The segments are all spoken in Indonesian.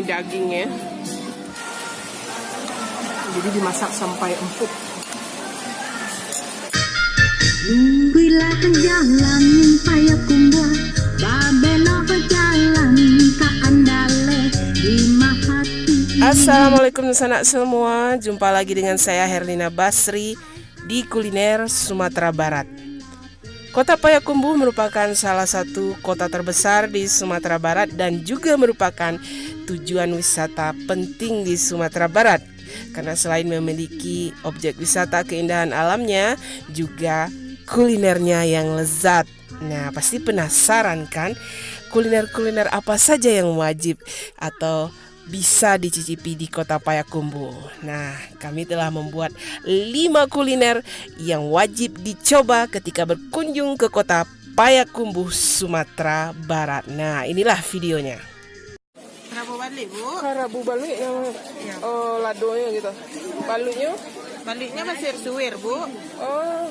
dagingnya. Jadi dimasak sampai empuk. Lurilah ke jalan Payakumbuh, babena ke jalan ka andale di mahati. Assalamualaikum sanak semua. Jumpa lagi dengan saya Herlina Basri di Kuliner Sumatera Barat. Kota Payakumbuh merupakan salah satu kota terbesar di Sumatera Barat dan juga merupakan tujuan wisata penting di Sumatera Barat. Karena selain memiliki objek wisata keindahan alamnya, juga kulinernya yang lezat. Nah, pasti penasaran kan kuliner-kuliner apa saja yang wajib atau bisa dicicipi di kota Payakumbuh. Nah, kami telah membuat 5 kuliner yang wajib dicoba ketika berkunjung ke kota Payakumbuh, Sumatera Barat. Nah, inilah videonya. Kerabu balik, Bu. Kerabu balik yang Ya. ladonya gitu. Balunya? Baliknya masih suwir, Bu. Oh.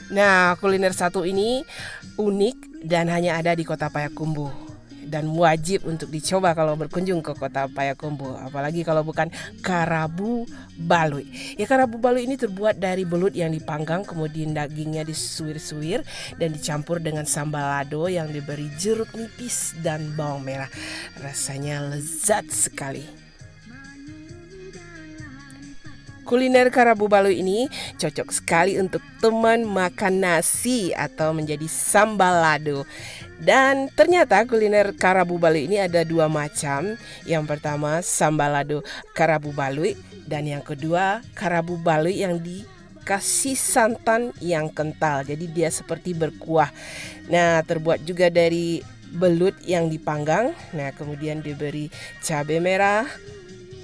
Nah, kuliner satu ini unik dan hanya ada di kota Payakumbuh dan wajib untuk dicoba kalau berkunjung ke kota Payakumbuh, apalagi kalau bukan kerabu balui. Ya, kerabu balui ini terbuat dari belut yang dipanggang, kemudian dagingnya disuir-suir dan dicampur dengan sambal lado yang diberi jeruk nipis dan bawang merah. Rasanya lezat sekali. Kuliner kerabu balui ini cocok sekali untuk teman makan nasi atau menjadi sambal lado. Dan ternyata kuliner kerabu balui ini ada 2 macam. Yang pertama sambal lado kerabu balui dan yang kedua kerabu balui yang dikasih santan yang kental. Jadi dia seperti berkuah. Nah, terbuat juga dari belut yang dipanggang. Nah, kemudian diberi cabai merah,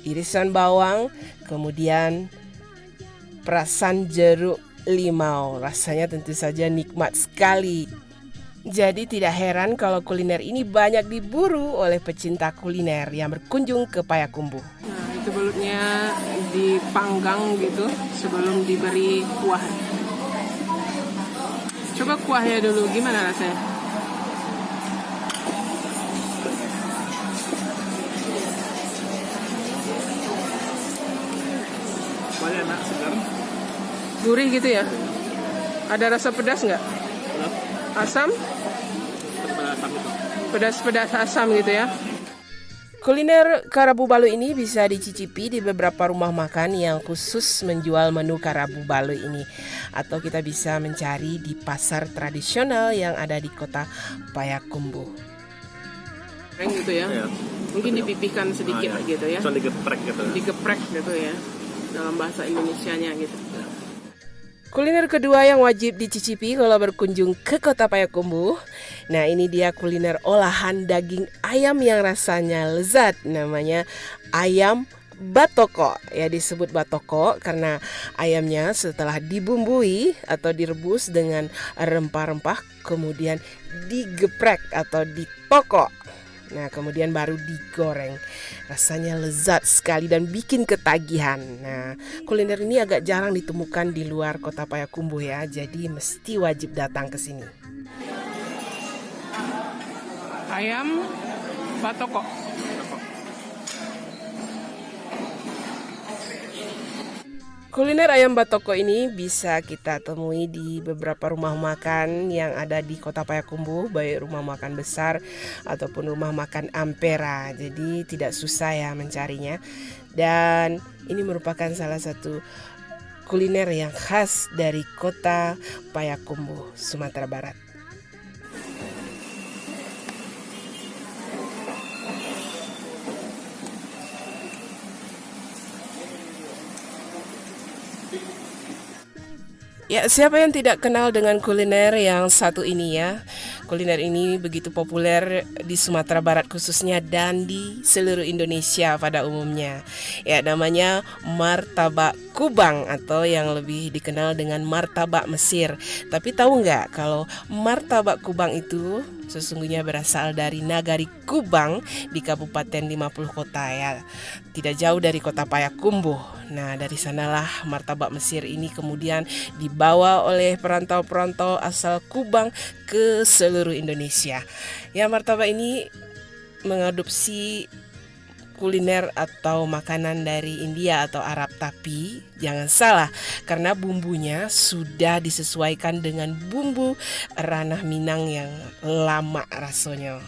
irisan bawang, kemudian perasan jeruk limau. Rasanya tentu saja nikmat sekali. Jadi tidak heran kalau kuliner ini banyak diburu oleh pecinta kuliner yang berkunjung ke Payakumbuh. Nah, itu belutnya dipanggang gitu sebelum diberi kuah. Coba kuahnya dulu, gimana rasanya? Kuahnya enak, segar. Gurih gitu ya? Ada rasa pedas nggak? Asam? Asam itu. Pedas-pedas asam gitu ya? Kuliner kerabu balui ini bisa dicicipi di beberapa rumah makan yang khusus menjual menu kerabu balui ini. Atau kita bisa mencari di pasar tradisional yang ada di kota Payakumbuh. Gitu ya? Ya. Mungkin dipipihkan sedikit gitu ya? Cuma digeprek gitu. Digeprek gitu ya, dalam bahasa Indonesianya gitu. Kuliner kedua yang wajib dicicipi kalau berkunjung ke kota Payakumbuh. Nah, ini dia kuliner olahan daging ayam yang rasanya lezat. Namanya ayam batoko. Ya, disebut batoko karena ayamnya setelah dibumbui atau direbus dengan rempah-rempah kemudian digeprek atau ditokok. Nah, kemudian baru digoreng. Rasanya lezat sekali dan bikin ketagihan. Nah, kuliner ini agak jarang ditemukan di luar kota Payakumbuh ya. Jadi mesti wajib datang ke sini. Ayam batoko. Kuliner ayam batoko ini bisa kita temui di beberapa rumah makan yang ada di kota Payakumbuh, baik rumah makan besar ataupun rumah makan Ampera. Jadi tidak susah ya mencarinya. Dan ini merupakan salah satu kuliner yang khas dari kota Payakumbuh, Sumatera Barat. Ya, siapa yang tidak kenal dengan kuliner yang satu ini ya? Kuliner ini begitu populer di Sumatera Barat khususnya dan di seluruh Indonesia pada umumnya. Ya, namanya martabak Kubang atau yang lebih dikenal dengan martabak Mesir. Tapi tahu nggak kalau martabak Kubang itu sesungguhnya berasal dari Nagari Kubang di Kabupaten 50 Kota ya. Tidak jauh dari kota Payakumbuh. Nah, dari sanalah martabak Mesir ini kemudian dibawa oleh perantau-perantau asal Kubang ke seluruh Indonesia. Ya, martabak ini mengadopsi kuliner atau makanan dari India atau Arab, tapi jangan salah karena bumbunya sudah disesuaikan dengan bumbu ranah Minang yang lama rasanya.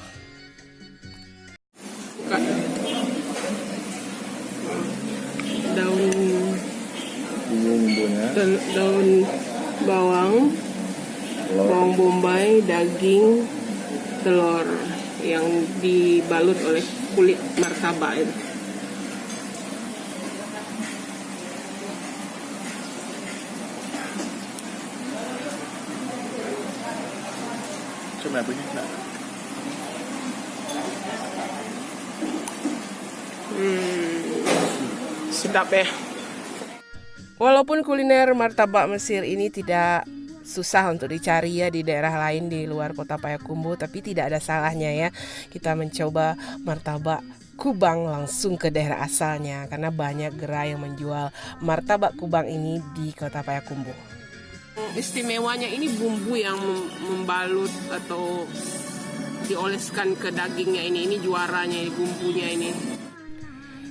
Daun Bumbu-bumbunya. daun bawang, bawang bombay, daging, telur yang dibalut oleh kulit martabak itu. Coba punya enggak? Sedap ya. Walaupun kuliner martabak Mesir ini tidak susah untuk dicari ya di daerah lain di luar kota Payakumbuh, tapi tidak ada salahnya ya kita mencoba martabak Kubang langsung ke daerah asalnya, karena banyak gerai yang menjual martabak Kubang ini di kota Payakumbuh. Istimewanya ini bumbu yang membalut atau dioleskan ke dagingnya ini juaranya, bumbunya ini.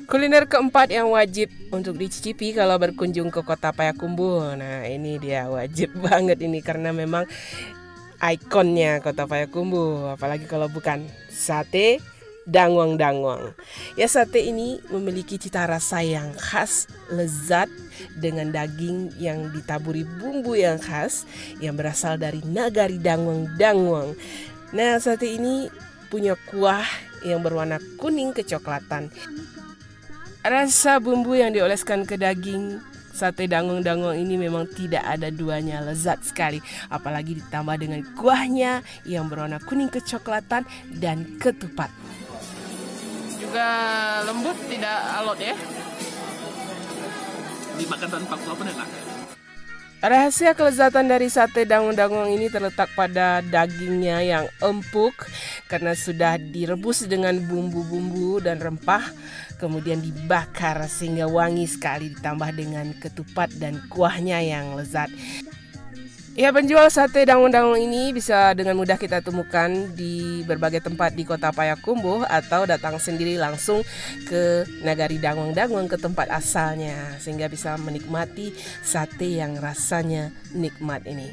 Kuliner keempat yang wajib untuk dicicipi kalau berkunjung ke kota Payakumbuh. Nah ini dia wajib banget ini karena memang ikonnya kota Payakumbuh. Apalagi kalau bukan sate dangwang-dangwang. Ya, sate ini memiliki cita rasa yang khas, lezat dengan daging yang ditaburi bumbu yang khas yang berasal dari nagari dangwang-dangwang. Nah sate ini punya kuah yang berwarna kuning kecoklatan. Rasa bumbu yang dioleskan ke daging sate dangwang-dangwang ini memang tidak ada duanya, lezat sekali. Apalagi ditambah dengan kuahnya yang berwarna kuning kecoklatan dan ketupat. Juga lembut, tidak alot ya. Dimakan tanpa kuah pun enak. Rahasia kelezatan dari sate dangwang-dangwang ini terletak pada dagingnya yang empuk karena sudah direbus dengan bumbu-bumbu dan rempah, kemudian dibakar sehingga wangi sekali, ditambah dengan ketupat dan kuahnya yang lezat. Ya, penjual sate dangwang-dangwang ini bisa dengan mudah kita temukan di berbagai tempat di kota Payakumbuh atau datang sendiri langsung ke nagari dangwang-dangwang, ke tempat asalnya, sehingga bisa menikmati sate yang rasanya nikmat ini.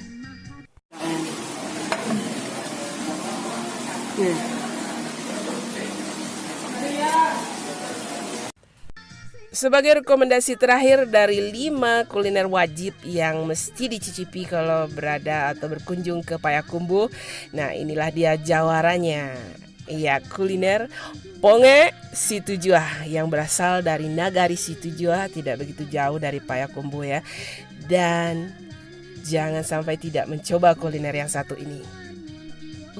Sebagai rekomendasi terakhir dari 5 kuliner wajib yang mesti dicicipi kalau berada atau berkunjung ke Payakumbuh. Nah inilah dia jawarannya. Ya, kuliner Ponge Situjuah yang berasal dari nagari Situjuah, tidak begitu jauh dari Payakumbuh ya. Dan jangan sampai tidak mencoba kuliner yang satu ini.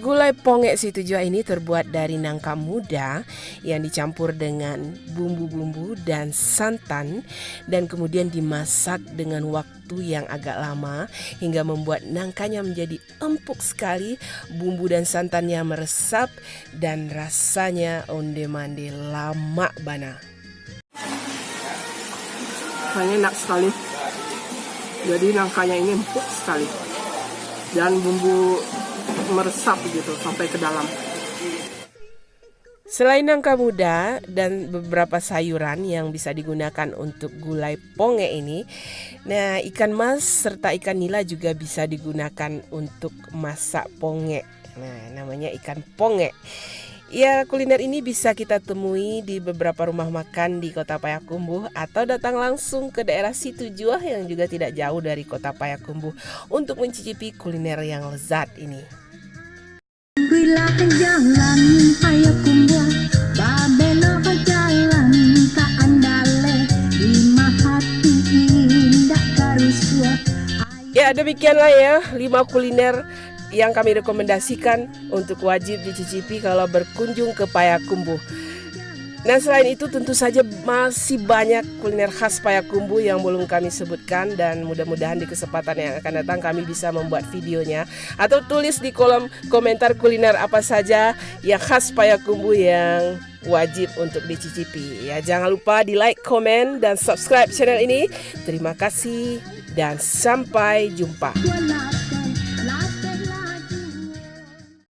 Gulai Ponge Situjuah ini terbuat dari nangka muda yang dicampur dengan bumbu-bumbu dan santan dan kemudian dimasak dengan waktu yang agak lama hingga membuat nangkanya menjadi empuk sekali, bumbu dan santannya meresap dan rasanya onde-mande lama bana. Rasanya enak sekali. Jadi nangkanya ini empuk sekali dan bumbu meresap gitu sampai ke dalam. Selain nangka muda dan beberapa sayuran yang bisa digunakan untuk gulai ponge ini, nah ikan mas serta ikan nila juga bisa digunakan untuk masak ponge. Nah, namanya ikan ponge. Ya, kuliner ini bisa kita temui di beberapa rumah makan di kota Payakumbuh atau datang langsung ke daerah Situjuah yang juga tidak jauh dari kota Payakumbuh untuk mencicipi kuliner yang lezat ini. Wilah jalan Payakumbuh, babeno ke jalan ka andale, lima hati indah karusua. Ya, demikianlah ya 5 kuliner yang kami rekomendasikan untuk wajib dicicipi kalau berkunjung ke Payakumbuh. Nah, selain itu tentu saja masih banyak kuliner khas Payakumbuh yang belum kami sebutkan, dan mudah-mudahan di kesempatan yang akan datang kami bisa membuat videonya atau tulis di kolom komentar kuliner apa saja yang khas Payakumbuh yang wajib untuk dicicipi. Ya, jangan lupa di like, komen, dan subscribe channel ini. Terima kasih dan sampai jumpa. Wala